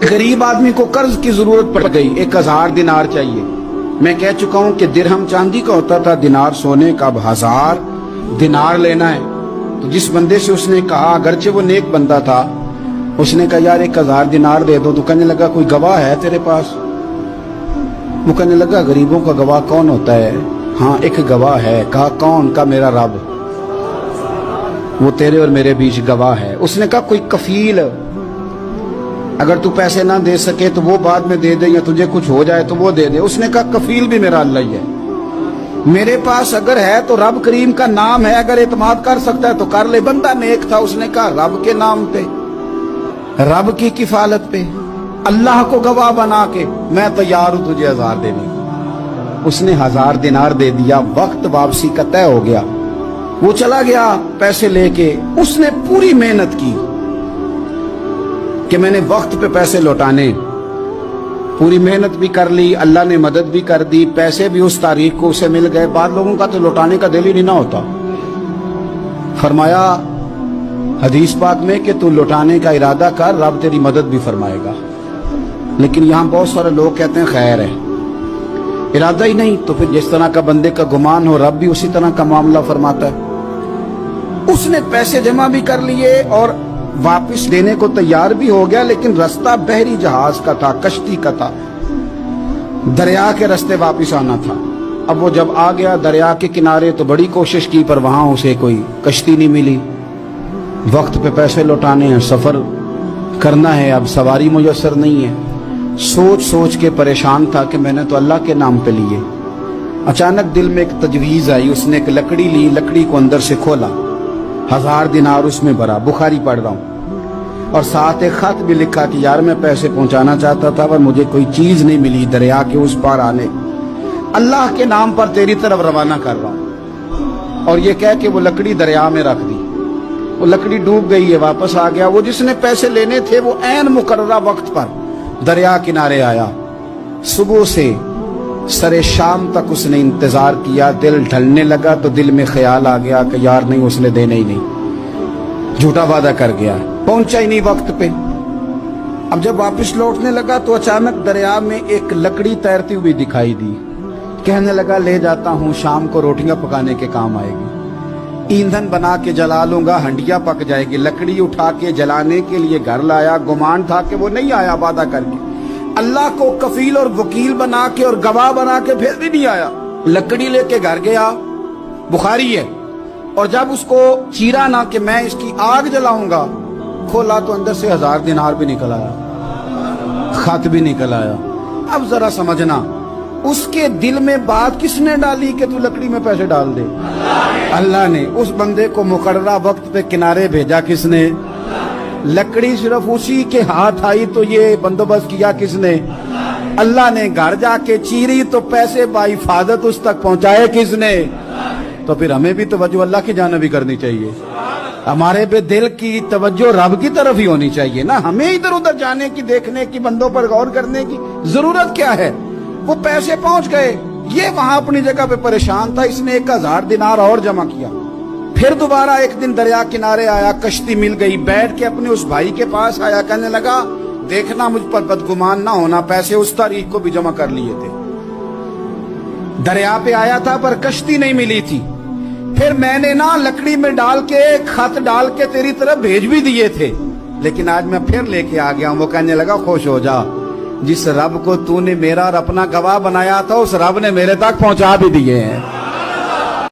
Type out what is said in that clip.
गरीब आदमी को कर्ज की जरूरत पड़ गई, 1000 दिनार चाहिए। मैं कह चुका हूं कि दिरहम चांदी का होता था, दिनार सोने का। अब 1000 दिनार लेना है। तो जिस बंदे से उसने कहा, अगरचे वो नेक बंदा था, उसने कहा यार 1000 दिनार दे दो। तो कहने लगा कोई गवाह है तेरे पास? वो कहने लगा गरीबों का गवाह कौन होता है? हाँ एक गवाह है। कहा कौन? का मेरा रब, वो तेरे और मेरे बीच गवाह है। उसने कहा कोई कफील, अगर तू पैसे ना दे सके तो वो बाद में दे दे, या तुझे कुछ हो जाए तो वो दे दे। उसने कहा कफील भी मेरा अल्लाह ही है। मेरे पास अगर है तो रब करीम का नाम है, अगर एतमाद कर सकता है तो कर ले। बंदा नेक था, उसने कहा रब के नाम पे, रब की किफालत पे, अल्लाह को गवाह बना के मैं तैयार हूं तुझे 1000 देने। उसने 1000 दिनार दे दिया। वक्त वापसी का तय हो गया। वो चला गया पैसे लेके। उसने पूरी मेहनत की कि मैंने वक्त पे पैसे लौटाने, पूरी मेहनत भी कर ली, अल्लाह ने मदद भी कर दी, पैसे भी उस तारीख को उसे मिल गए। बाद लोगों का तो लौटाने का दिल ही नहीं ना होता। फरमाया हदीस पाक में कि तू लौटाने का इरादा कर, रब तेरी मदद भी फरमाएगा। लेकिन यहां बहुत सारे लोग कहते हैं खैर है, इरादा ही नहीं। तो फिर जिस तरह का बंदे का गुमान हो, रब भी उसी तरह का मामला फरमाता है। उसने पैसे जमा भी कर लिए और वापस देने को तैयार भी हो गया, लेकिन रास्ता बहरी जहाज का था, कश्ती का था, दरिया के रास्ते वापस आना था। अब वो जब आ गया दरिया के किनारे तो बड़ी कोशिश की, पर वहां उसे कोई कश्ती नहीं मिली। वक्त पे पैसे लौटाने हैं, सफर करना है, अब सवारी मुयस्सर नहीं है। सोच सोच के परेशान था कि मैंने तो अल्लाह के नाम पे लिए। अचानक दिल में एक तजवीज आई। उसने एक लकड़ी ली, लकड़ी को अंदर से खोला, 1000 दिनार उसमें भरा। बुखारी पढ़ रहा हूं, और साथ एक खत भी लिखा कि यार मैं पैसे पहुंचाना चाहता था पर मुझे कोई चीज नहीं मिली, दरिया के उस पार आने, अल्लाह के नाम पर तेरी तरफ रवाना कर रहा हूं। और ये कह के वो लकड़ी दरिया में रख दी। वो लकड़ी डूब गई है, वापस आ गया। वो जिसने पैसे लेने थे वो ऐन मुकर्ररा वक्त पर दरिया किनारे आया। सुबह से सरे शाम तक उसने इंतजार किया। दिल ढलने लगा तो दिल में ख्याल आ गया कि यार नहीं, उसने देने ही नहीं, झूठा वादा कर गया, पहुंचा ही नहीं वक्त पे। अब जब वापस लौटने लगा तो अचानक दरिया में एक लकड़ी तैरती हुई दिखाई दी। कहने लगा ले जाता हूं, शाम को रोटियां पकाने के काम आएगी, ईंधन बना के जला लूंगा, हंडिया पक जाएगी। लकड़ी उठा के जलाने के लिए घर लाया। गुमान था कि वो नहीं आया वादा करके। अल्लाह को कफील और वकील बना के और गवाह बना के फिर भी नहीं आया। लकड़ी लेके घर गया, बुखारी है, और जब उसको चीरा ना कि मैं इसकी आग जलाऊंगा, खोला तो अंदर से 1000 दिनार भी निकल आया, खत भी निकल आया। अब जरा समझना, उसके दिल में बात किसने डाली कि तू लकड़ी में पैसे डाल दे? अल्लाह ने। उस बंदे को मुकर्ररा वक्त पे किनारे भेजा किसने? लकड़ी सिर्फ उसी के हाथ आई तो ये बंदोबस्त किया किसने? अल्लाह ने। घर जाके चीरी तो पैसे बाहिफाजत उस तक पहुंचाए किसने? तो फिर हमें भी तवज्जो अल्लाह की जानिब भी करनी चाहिए। हमारे पे दिल की तवज्जो रब की तरफ ही होनी चाहिए ना। हमें इधर उधर जाने की, देखने की, बंदों पर गौर करने की जरूरत क्या है? वो पैसे पहुंच गए, ये वहां अपनी जगह पे परेशान था। इसने 1000 दिनार और जमा किया। फिर दोबारा एक दिन दरिया किनारे आया, कश्ती मिल गई, बैठ के अपने उस भाई के पास आया। कहने लगा देखना मुझ पर बदगुमान ना होना, पैसे उस तारीख को भी जमा कर लिए थे। दरिया पे आया था पर कश्ती नहीं मिली थी। फिर मैंने ना लकड़ी में डाल के, खत डाल के तेरी तरफ भेज भी दिए थे, लेकिन आज मैं फिर लेके आ गया हूं। वो कहने लगा खुश हो जा, जिस रब को तूने मेरा और अपना गवाह बनाया था उस रब ने मेरे तक पहुंचा भी दिए हैं।